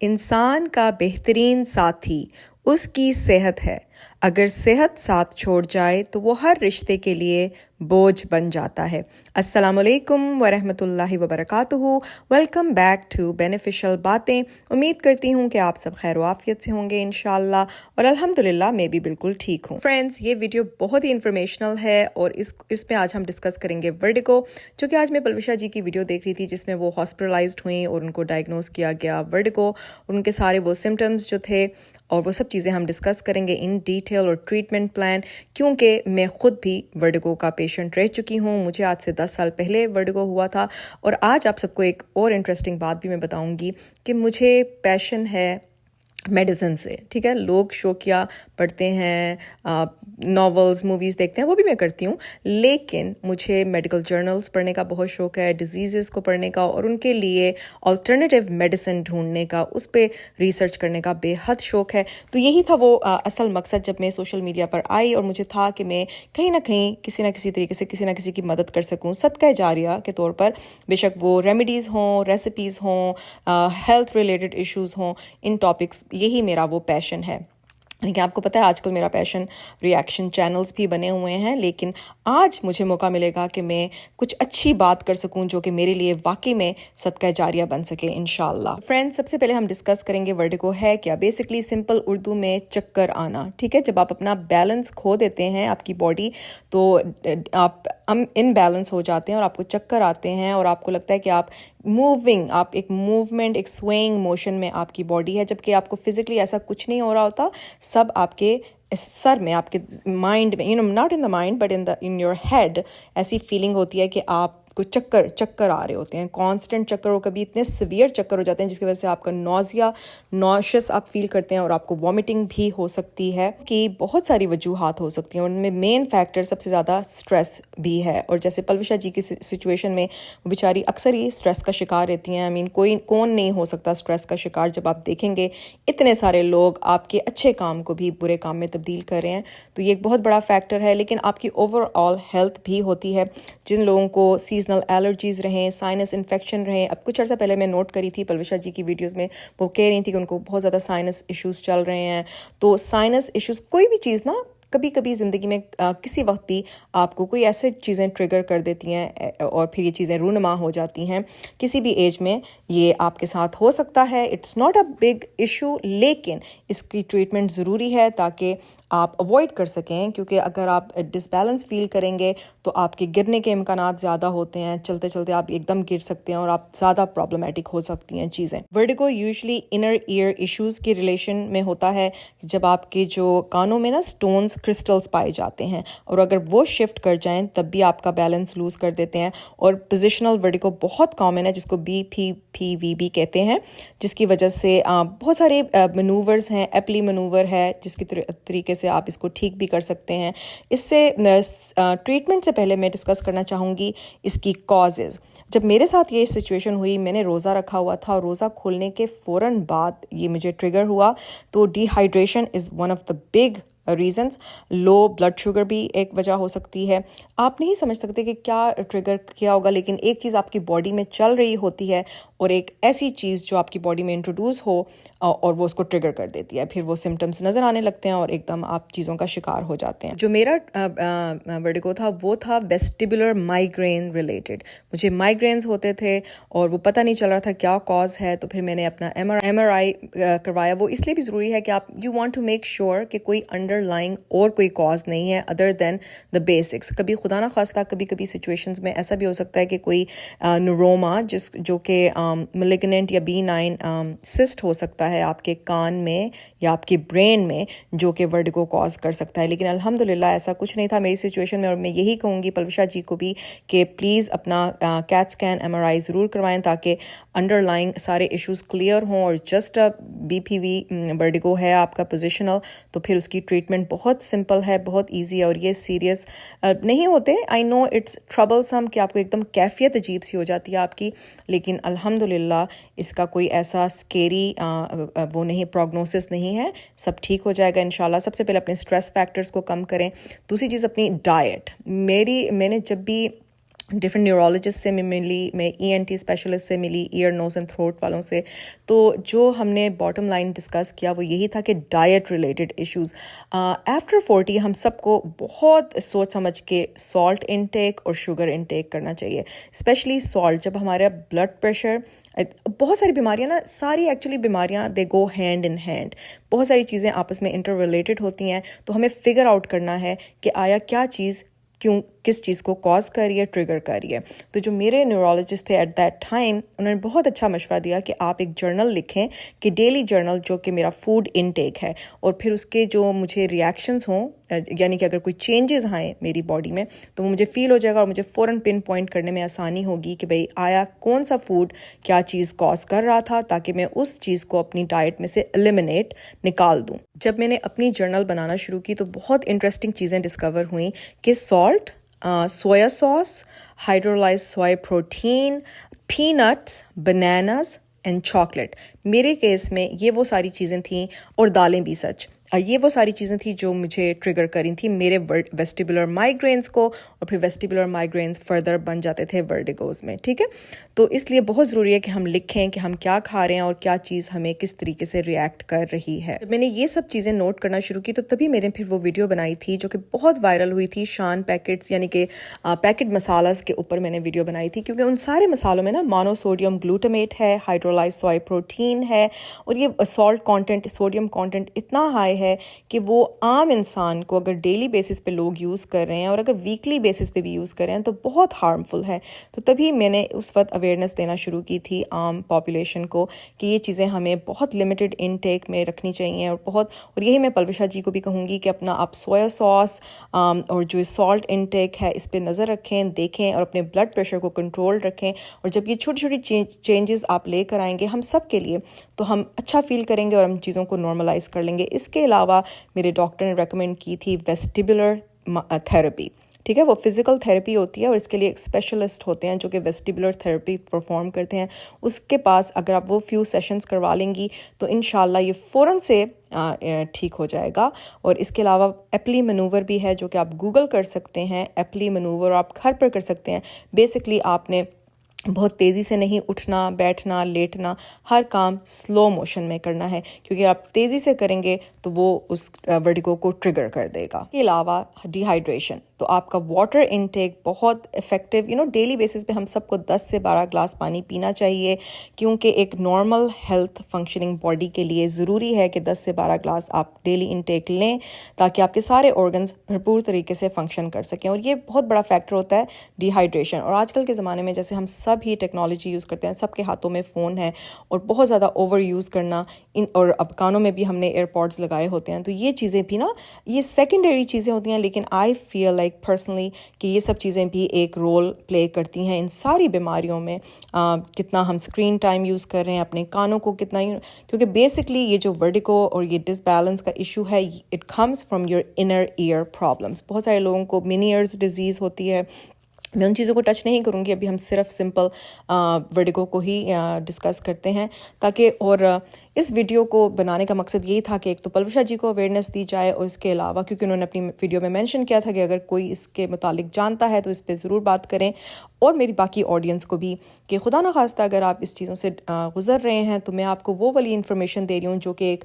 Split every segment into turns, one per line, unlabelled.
इंसान का बेहतरीन साथी उसकी सेहत है। अगर सेहत साथ छोड़ जाए तो वो हर रिश्ते के लिए बोझ बन जाता है। अस्सलामुअलैकुम वरहमतुल्लाहि वबरकातुहू। वेलकम बैक टू बेनिफिशियल बातें। उम्मीद करती हूँ कि आप सब खैर आफियत से होंगे इंशाल्लाह, और अल्हम्दुलिल्लाह मैं भी बिल्कुल ठीक हूँ। फ्रेंड्स, ये वीडियो बहुत ही इंफॉर्मेशनल है और इसमें आज हम डिस्कस करेंगे वर्टिगो, जो कि आज मैं पलविशा जी की वीडियो देख रही थी जिसमें वो हॉस्पिटलाइज्ड हुई और उनको डायग्नोज किया गया वर्टिगो, और उनके सारे वो सिम्टम्स जो थे और वो सब चीज़ें हम डिस्कस करेंगे इन डिटेल, और ट्रीटमेंट प्लान, क्योंकि मैं ख़ुद भी वर्टिगो का पेशेंट रह चुकी हूँ। मुझे आज से 10 साल पहले वर्टिगो हुआ था। और आज आप सबको एक और इंटरेस्टिंग बात भी मैं बताऊँगी कि मुझे पैशन है मेडिसिन से। ठीक है, लोग शौकिया पढ़ते हैं, नॉवेल्स मूवीज़ देखते हैं, वो भी मैं करती हूँ, लेकिन मुझे मेडिकल जर्नल्स पढ़ने का बहुत शौक़ है, डिजीज़ को पढ़ने का और उनके लिए अल्टरनेटिव मेडिसिन ढूंढने का, उस पर रिसर्च करने का बेहद शौक़ है। तो यही था वो असल मकसद जब मैं सोशल मीडिया पर आई, और मुझे था कि मैं कहीं ना कहीं किसी न किसी तरीके से किसी न किसी की मदद कर सकूँ सदका जारिया के तौर पर, बेशक वो रेमेडीज़ हों, रेसिपीज़ हों, हेल्थ रिलेटेड इश्यूज़ हों, इन टॉपिक्स, यही मेरा वो पैशन है। लेकिन आपको पता है आजकल मेरा पैशन रिएक्शन चैनल्स भी बने हुए हैं, लेकिन आज मुझे मौका मिलेगा कि मैं कुछ अच्छी बात कर सकूं जो कि मेरे लिए वाकई में सदका जारिया बन सके इंशाल्लाह। फ्रेंड्स, सबसे पहले हम डिस्कस करेंगे वर्टिगो है क्या। बेसिकली सिंपल उर्दू में चक्कर आना। ठीक है, जब आप अपना बैलेंस खो देते हैं आपकी बॉडी, तो आप इनबैलेंस हो जाते हैं और आपको चक्कर आते हैं और आपको लगता है कि आप आप एक मूवमेंट, एक स्वेइंग मोशन में आपकी बॉडी है, जबकि आपको फिजिकली ऐसा कुछ नहीं हो रहा होता। सब आपके सर में, आपके माइंड में, not in the mind but in your head, ऐसी फीलिंग होती है कि आपको चक्कर आ रहे होते हैं, कांस्टेंट चक्कर, और कभी इतने सीवियर चक्कर हो जाते हैं जिसकी वजह से आपका नॉशियस आप फील करते हैं और आपको वॉमिटिंग भी हो सकती है। कि बहुत सारी वजूहात हो सकती हैं, उनमें मेन फैक्टर सबसे ज़्यादा स्ट्रेस भी है। और जैसे पलविशा जी की सिचुएशन में वो बेचारी अक्सर ही स्ट्रेस का शिकार रहती हैं। कौन नहीं हो सकता स्ट्रेस का शिकार, जब आप देखेंगे इतने सारे लोग आपके अच्छे काम को भी बुरे काम में तब्दील कर रहे हैं, तो ये एक बहुत बड़ा फैक्टर है। लेकिन आपकी ओवरऑल हेल्थ भी होती है। जिन लोगों को सीजनल एलर्जीज रहें, साइनस इन्फेक्शन रहें, अब कुछ अर्सा पहले मैं नोट करी थी पलविशा जी की वीडियोस में, वो कह रही थी कि उनको बहुत ज़्यादा साइनस इश्यूज़ चल रहे हैं। तो साइनस इश्यूज़, कोई भी चीज़ ना कभी कभी ज़िंदगी में किसी वक्त भी आपको कोई ऐसे चीज़ें ट्रिगर कर देती हैं और फिर ये चीज़ें रूनुमा हो जाती हैं। किसी भी एज में ये आपके साथ हो सकता है। It's not a big issue, लेकिन इसकी ट्रीटमेंट ज़रूरी है ताकि आप अवॉइड कर सकें, क्योंकि अगर आप डिसबैलेंस फील करेंगे तो आपके गिरने के इम्कानात ज़्यादा होते हैं। चलते चलते आप एकदम गिर सकते हैं और आप ज़्यादा प्रॉब्लमेटिक हो सकती हैं चीज़ें। Vertigo usually inner ear issues की रिलेशन में होता है, जब आपके जो कानों में ना स्टोन्स, क्रिस्टल्स पाए जाते हैं, और अगर वो शिफ्ट कर जाएं तब भी आपका बैलेंस लूज़ कर देते हैं। और पोजिशनल वर्टिगो बहुत कॉमन है, जिसको BPPV कहते हैं, जिसकी वजह से बहुत सारे मनूवर्स हैं। एप्ली मनूवर है जिसकी तरीके से आप इसको ठीक भी कर सकते हैं। इससे ट्रीटमेंट से पहले मैं डिस्कस करना चाहूँगी इसकी कॉजेज़। जब मेरे साथ ये सिचुएशन हुई, मैंने रोज़ा रखा हुआ था और रोज़ा खोलने के फ़ौरन बाद ये मुझे ट्रिगर हुआ। तो dehydration is one of the big reasons. Low blood sugar भी एक वजह हो सकती है। आप नहीं समझ सकते कि क्या ट्रिगर किया होगा, लेकिन एक चीज़ आपकी बॉडी में चल रही होती है और एक ऐसी चीज़ जो आपकी बॉडी में इंट्रोड्यूस हो और वो उसको ट्रिगर कर देती है। फिर वो सिम्टम्स नज़र आने लगते हैं और एकदम आप चीज़ों का शिकार हो जाते हैं। जो मेरा वर्टिगो था वो था वेस्टिबुलर माइग्रेन रिलेटेड। मुझे माइग्रेन्स होते थे और वो पता नहीं चल रहा था क्या कॉज है। तो फिर मैंने अपना MRI करवाया। वो इसलिए भी ज़रूरी है कि आप you want to make sure कि कोई अंडरलाइंग और कोई कॉज नहीं है अदर देन द बेसिक्स। कभी खुदा ना खास्ता कभी सिचुएशंस में ऐसा भी हो सकता है कि कोई न्यूरोमा जो कि मैलिग्नेंट या B9 सिस्ट हो सकता है आपके कान में या आपके ब्रेन में, जो कि वर्टिगो कॉज कर सकता है। लेकिन अल्हम्दुलिल्लाह ऐसा कुछ नहीं था मेरी सिचुएशन में। और मैं यही कहूँगी पलविशा जी को भी कि प्लीज़ अपना कैट स्कैन MRI ज़रूर करवाएं ताकि अंडरलाइंग सारे इश्यूज़ क्लियर हों। और जस्ट BPV वर्टिगो है आपका पोजिशनल, तो फिर उसकी ट्रीटमेंट बहुत सिंपल है, बहुत ईजी है, और ये सीरियस नहीं होते। आई नो इट्स ट्रबलसम कि आपको एकदम कैफियत अजीब सी हो जाती है आपकी, लेकिन अल्हम्दुलिल्लाह इसका कोई ऐसा स्केरी वो नहीं, प्रोग्नोसिस नहीं है। सब ठीक हो जाएगा इंशाल्लाह। सबसे पहले अपने स्ट्रेस फैक्टर्स को कम करें। दूसरी चीज़ अपनी डाइट। मैंने जब भी डिफरेंट न्यूरोलॉजिस्ट से मैं मिली, मैं ENT स्पेशलिस्ट से मिली, ईयर नोज़ एंड थ्रोट वालों से। तो जो हमने बॉटम लाइन डिस्कस किया वो यही था कि डाइट रिलेटेड इश्यूज़ आफ्टर 40 हम सबको बहुत सोच समझ के सॉल्ट इनटेक और शुगर इनटेक करना चाहिए, स्पेशली सॉल्ट। जब हमारा ब्लड प्रेशर, बहुत सारी बीमारियां ना, सारी एक्चुअली बीमारियां दे गो हैंड इन हैंड, बहुत सारी चीज़ें आपस में इंटर रिलेटेड होती हैं। तो हमें फिगर आउट करना है कि आया क्या चीज़ क्यों, किस चीज़ को कॉज कर रही है, ट्रिगर कर रही है। तो जो मेरे न्यूरोलॉजिस्ट थे एट दैट टाइम, उन्होंने बहुत अच्छा मशवरा दिया कि आप एक जर्नल लिखें, कि डेली जर्नल जो कि मेरा फूड इनटेक है, और फिर उसके जो मुझे रिएक्शंस हों, यानी कि अगर कोई चेंजेस आए मेरी बॉडी में तो वो मुझे फील हो जाएगा और मुझे फ़ौरन पिन पॉइंट करने में आसानी होगी कि भाई आया कौन सा फूड क्या चीज़ कॉज कर रहा था, ताकि मैं उस चीज़ को अपनी डाइट में से एलिमिनेट निकाल दूँ। जब मैंने अपनी जर्नल बनाना शुरू की तो बहुत इंटरेस्टिंग चीज़ें डिस्कवर हुई कि salt, soya sauce, hydrolysed soya protein, peanuts, bananas and chocolate, मेरे केस में ये वो सारी चीज़ें थीं, और दालें भी सच। ये वो सारी चीज़ें थी जो मुझे ट्रिगर करी थी मेरे वेस्टिबुलर माइग्रेन्स को, और फिर वेस्टिबुलर माइग्रेन्स फर्दर बन जाते थे वर्टिगोज में। ठीक है, तो इसलिए बहुत ज़रूरी है कि हम लिखें कि हम क्या खा रहे हैं और क्या चीज़ हमें किस तरीके से रिएक्ट कर रही है। जब मैंने ये सब चीज़ें नोट करना शुरू की तो तभी मैंने फिर वो वीडियो बनाई थी जो कि बहुत वायरल हुई थी, शान पैकेट्स यानी कि पैकेट मसालास के ऊपर मैंने वीडियो बनाई थी, क्योंकि उन सारे मसालों में ना मोनोसोडियम ग्लूटामेट है, हाइड्रोलाइज्ड सोया प्रोटीन है, और ये सॉल्ट कंटेंट, सोडियम कंटेंट इतना हाई है कि वो आम इंसान को अगर डेली बेसिस पे लोग यूज़ कर रहे हैं और अगर वीकली बेसिस पे भी यूज़ कर रहे हैं तो बहुत हार्मफुल है। तो तभी मैंने उस वक्त अवेयरनेस देना शुरू की थी आम पॉपुलेशन को कि ये चीज़ें हमें बहुत लिमिटेड इनटेक में रखनी चाहिए, और यही मैं पलविशा जी को भी कहूँगी कि अपना आप सोया सॉस और जो सॉल्ट इनटेक है इस पर नज़र रखें, देखें, और अपने ब्लड प्रेशर को कंट्रोल रखें। और जब ये छोटी छोटी चेंजेस आप लेकर आएंगे हम सब के लिए, तो हम अच्छा फील करेंगे और हम चीज़ों को नॉर्मलाइज कर लेंगे। इसके अलावा मेरे डॉक्टर ने रेकमेंड की थी वेस्टिबुलर थेरेपी। ठीक है, वो फिज़िकल थेरेपी होती है और इसके लिए एक स्पेशलिस्ट होते हैं जो कि वेस्टिबुलर थेरेपी परफॉर्म करते हैं। उसके पास अगर आप वो फ्यू सेशंस करवा लेंगी तो इंशाल्लाह ये फ़ौरन से ठीक हो जाएगा। और इसके अलावा एप्ली मनूवर भी है जो कि आप गूगल कर सकते हैं, एप्ली मनूवर आप घर पर कर सकते हैं। बेसिकली आपने बहुत तेज़ी से नहीं उठना, बैठना, लेटना, हर काम स्लो मोशन में करना है, क्योंकि आप तेज़ी से करेंगे तो वो उस वर्टिगो को ट्रिगर कर देगा। इसके अलावा डिहाइड्रेशन, तो आपका वाटर इनटेक बहुत इफ़ेक्टिव, डेली बेसिस पे हम सबको 10 से 12 ग्लास पानी पीना चाहिए, क्योंकि एक नॉर्मल हेल्थ फंक्शनिंग बॉडी के लिए ज़रूरी है कि 10 से 12 ग्लास आप डेली इनटेक लें, ताकि आपके सारे ऑर्गन्स भरपूर तरीके से फंक्शन कर सकें। और ये बहुत बड़ा फैक्टर होता है डिहाइड्रेशन। और आजकल के ज़माने में जैसे हम सब ही टेक्नोलॉजी यूज़ करते हैं, सबके हाथों में फ़ोन है, और बहुत ज़्यादा ओवर यूज़ करना, और अब कानों में भी हमने एयरपॉड्स लगाए होते हैं, तो ये चीज़ें भी ना, ये सेकेंडरी चीज़ें होती हैं, लेकिन आई फील लाइक पर्सनली कि ये सब चीज़ें भी एक रोल प्ले करती हैं इन सारी बीमारियों में। कितना हम स्क्रीन टाइम यूज़ कर रहे हैं, अपने कानों को कितना, क्योंकि बेसिकली ये जो वर्टिगो और ये डिसबैलेंस का इशू है, it comes from your inner ear problems. बहुत सारे लोगों को मिनी ईयर्स डिजीज़ होती है। मैं उन चीज़ों को टच नहीं करूँगी, अभी हम सिर्फ सिंपल वर्टिगो को ही डिस्कस करते हैं, ताकि, और इस वीडियो को बनाने का मकसद यही था कि एक तो पलविशा जी को अवेयरनेस दी जाए, और इसके अलावा क्योंकि उन्होंने अपनी वीडियो में मेंशन किया था कि अगर कोई इसके मुतालिक जानता है तो इस पर ज़रूर बात करें, और मेरी बाकी ऑडियंस को भी, कि खुदा न खास्ता अगर आप इस चीज़ों से गुज़र रहे हैं तो मैं आपको वो वाली इन्फॉर्मेशन दे रही हूँ जो कि एक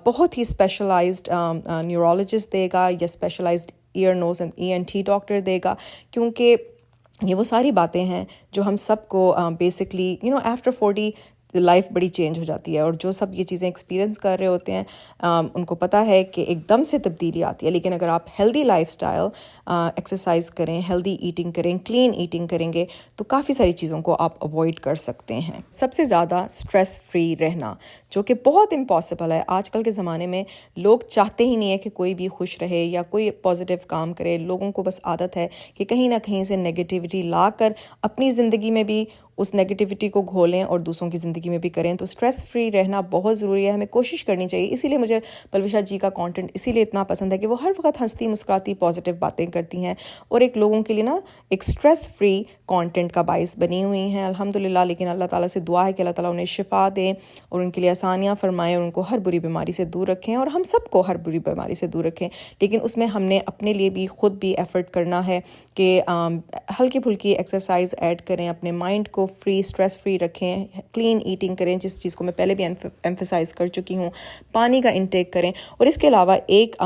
बहुत ही स्पेशलाइज्ड न्यूरोलॉजिस्ट देगा, या specialised ear nose and ENT doctor देगा, क्योंकि ये वो सारी बातें हैं जो हम सबको बेसिकली आफ्टर 40 लाइफ बड़ी चेंज हो जाती है, और जो सब ये चीज़ें एक्सपीरियंस कर रहे होते हैं उनको पता है कि एकदम से तब्दीली आती है। लेकिन अगर आप हेल्दी लाइफस्टाइल, एक्सरसाइज करें, हेल्दी ईटिंग करें, क्लीन ईटिंग करेंगे तो काफ़ी सारी चीज़ों को आप अवॉइड कर सकते हैं। सबसे ज़्यादा स्ट्रेस फ्री रहना, जो कि बहुत इम्पॉसिबल है आजकल के ज़माने में। लोग चाहते ही नहीं है कि कोई भी खुश रहे या कोई पॉजिटिव काम करे। लोगों को बस आदत है कि कहीं ना कहीं से नेगेटिविटी ला कर अपनी ज़िंदगी में भी उस नेगेटिविटी को घोलें और दूसरों की ज़िंदगी में भी करें। तो स्ट्रेस फ्री रहना बहुत ज़रूरी है, हमें कोशिश करनी चाहिए। इसीलिए मुझे पलविशा जी का कंटेंट इसीलिए इतना पसंद है कि वो हर वक्त हंसती मुस्कुराती पॉजिटिव बातें करती हैं और एक लोगों के लिए ना एक स्ट्रेस फ्री कंटेंट का बाइस बनी हुई हैं अल्हम्दुलिल्लाह। लेकिन अल्लाह ताला से दुआ है कि अल्लाह ताला उन्हें शिफा दें और उनके लिए आसानियाँ फरमाएं और उनको हर बुरी बीमारी से दूर रखें और हम सबको हर बुरी बीमारी से दूर रखें। लेकिन उसमें हमने अपने लिए भी खुद भी एफर्ट करना है कि हल्की फुल्की एक्सरसाइज ऐड करें, अपने माइंड को फ्री स्ट्रेस फ्री रखें, क्लीन ईटिंग करें, जिस चीज़ को मैं पहले भी एम्फेसाइज कर चुकी हूँ, पानी का इंटेक करें। और इसके अलावा एक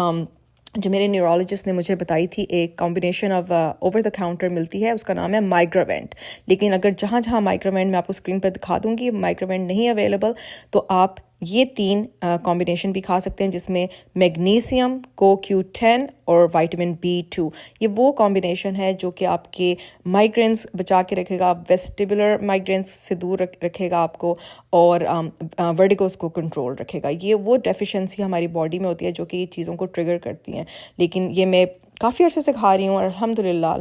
जो मेरे न्यूरोलॉजिस्ट ने मुझे बताई थी, एक combination of over the counter मिलती है, उसका नाम है माइग्रावेंट। लेकिन अगर जहाँ जहाँ माइग्रावेंट मैं आपको स्क्रीन पर दिखा दूँगी माइग्रावेंट नहीं अवेलेबल, तो आप ये 3 कॉम्बिनेशन भी खा सकते हैं, जिसमें मैग्नीशियम, CoQ10 और विटामिन B2। ये वो कॉम्बिनेशन है जो कि आपके माइग्रेन्स बचा के रखेगा, वेस्टिबुलर माइग्रेन्स से दूर रखेगा आपको, और वर्टिगोस को कंट्रोल रखेगा। ये वो डेफिशिएंसी हमारी बॉडी में होती है जो कि ये चीज़ों को ट्रिगर करती हैं। लेकिन ये मैं काफ़ी अरसे से खा रही हूँ और अल्हम्दुलिल्लाह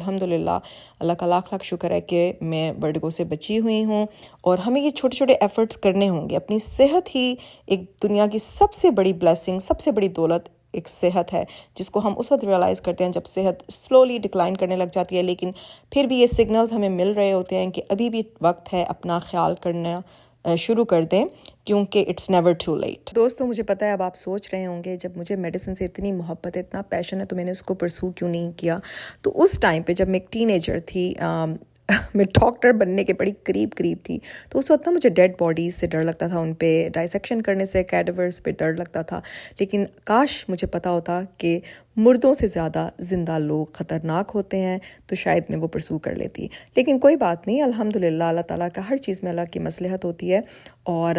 अल्लाह का लाख लाख शुक्र है कि मैं वर्टिगो से बची हुई हूँ। और हमें ये छोटे छोटे एफ़र्ट्स करने होंगे। अपनी सेहत ही एक दुनिया की सबसे बड़ी ब्लेसिंग, सबसे बड़ी दौलत एक सेहत है, जिसको हम उस वक्त रियलाइज़ करते हैं जब सेहत स्लोली डिक्लाइन करने लग जाती है। लेकिन फिर भी ये सिग्नल्स हमें मिल रहे होते हैं कि अभी भी वक्त है, अपना ख्याल करना शुरू कर दें, क्योंकि इट्स नेवर टू लेट। दोस्तों, मुझे पता है अब आप सोच रहे होंगे जब मुझे मेडिसिन से इतनी मोहब्बत है, इतना पैशन है, तो मैंने उसको परसू क्यों नहीं किया। तो उस टाइम पे जब मैं एक टीनेजर थी, मैं डॉक्टर बनने के बड़ी करीब थी, तो उस वक्त ना मुझे डेड बॉडीज़ से डर लगता था, उन पे डाइसेक्शन करने से, कैडेवर्स पे डर लगता था। लेकिन काश मुझे पता होता कि मुर्दों से ज़्यादा ज़िंदा लोग ख़तरनाक होते हैं, तो शायद मैं वो परसू कर लेती। लेकिन कोई बात नहीं, अल्हम्दुलिल्लाह अल्लाह ताला का हर चीज़ में अल्लाह की मसलहत होती है। और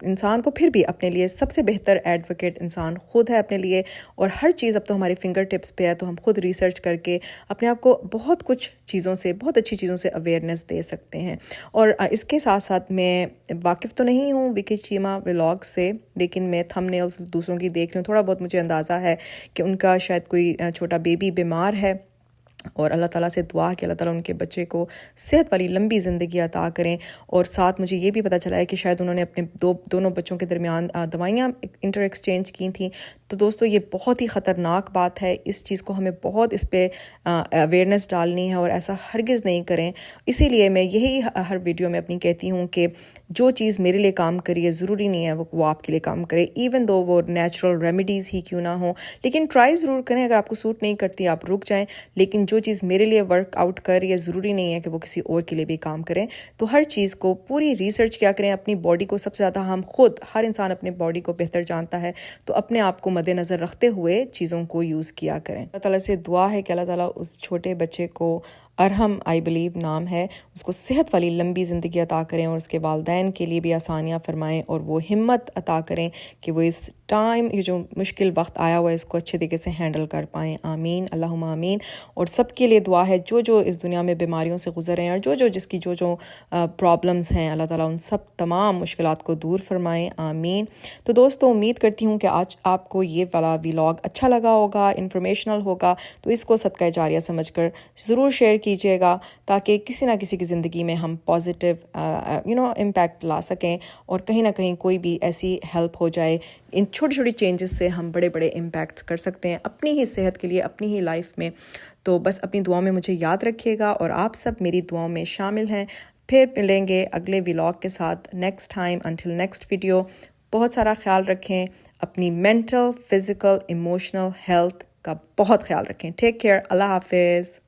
इंसान को फिर भी अपने लिए सबसे बेहतर एडवोकेट इंसान खुद है अपने लिए। और हर चीज़ अब तो हमारे फिंगर टिप्स पे है, तो हम खुद रिसर्च करके अपने आप को बहुत कुछ चीज़ों से, बहुत अच्छी चीज़ों से अवेयरनेस दे सकते हैं। और इसके साथ साथ मैं वाकिफ़ तो नहीं हूँ विकी चीमा व्लॉग से, लेकिन मैं थंबनेल्स दूसरों की देख रही हूँ, थोड़ा बहुत मुझे अंदाज़ा है कि उनका शायद कोई छोटा बेबी बीमार है। और अल्लाह ताला से दुआ कि अल्लाह ताला उनके बच्चे को सेहत वाली लंबी ज़िंदगी अता करें। और साथ मुझे ये भी पता चला है कि शायद उन्होंने अपने दोनों बच्चों के दरमियान दवाइयाँ इंटर एक्सचेंज की थी। तो दोस्तों, ये बहुत ही ख़तरनाक बात है। इस चीज़ को हमें बहुत इस पर अवेयरनेस डालनी है और ऐसा हरगिज़ नहीं करें। इसीलिए मैं यही हर वीडियो में अपनी कहती हूँ कि जो चीज़ मेरे लिए काम करिए, ज़रूरी नहीं है वो आपके लिए काम करे, इवन दो वो नेचुरल रेमेडीज़ ही क्यों ना हो। लेकिन ट्राई ज़रूर करें। अगर आपको सूट नहीं करती आप रुक जाएं, लेकिन जो चीज़ मेरे लिए वर्कआउट कर रही है, ज़रूरी नहीं है कि वो किसी और के लिए भी काम करें। तो हर चीज़ को पूरी रिसर्च क्या करें। अपनी बॉडी को सबसे ज़्यादा हम खुद, हर इंसान अपने बॉडी को बेहतर जानता है, तो अपने आप को मद्देनज़र रखते हुए चीज़ों को यूज़ किया करें। अल्लाह ताला से दुआ है कि अल्लाह ताला उस छोटे बच्चे को, अरहम आई बिलीव नाम है, उसको सेहत वाली लंबी ज़िंदगी अता करें और उसके वालदैन के लिए भी आसानियाँ फरमाएं और वो हिम्मत अता करें कि वो इस टाइम, ये जो मुश्किल वक्त आया हुआ है, इसको अच्छे तरीके से हैंडल कर पाएँ। आमीन, अल्लाहुम्मा आमीन। और सबके लिए दुआ है जो जो इस दुनिया में बीमारियों से गुजर रहे हैं और जो जिसकी जो प्रॉब्लम्स हैं, अल्लाह ताला उन सब तमाम मुश्किलात को दूर फरमाएँ। आमीन। तो दोस्तों, उम्मीद करती हूँ कि आज आपको ये वाला व्लॉग अच्छा लगा होगा, इन्फॉर्मेशनल होगा। तो इसको सदका जारिया समझकर ज़रूर शेयर कीजिएगा, ताकि किसी ना किसी की ज़िंदगी में हम पॉजिटिव इम्पैक्ट ला सकें और कहीं ना कहीं कोई भी ऐसी हेल्प हो जाए। इन छोटी छोटी चेंजेस से हम बड़े बड़े इम्पैक्ट्स कर सकते हैं अपनी ही सेहत के लिए, अपनी ही लाइफ में। तो बस अपनी दुआओं में मुझे याद रखिएगा और आप सब मेरी दुआओं में शामिल हैं। फिर मिलेंगे अगले व्लॉग के साथ next time. Until next video, बहुत सारा ख्याल रखें, अपनी मेंटल, फिज़िकल, इमोशनल हेल्थ का बहुत ख्याल रखें। Take care. अल्लाह हाफिज़।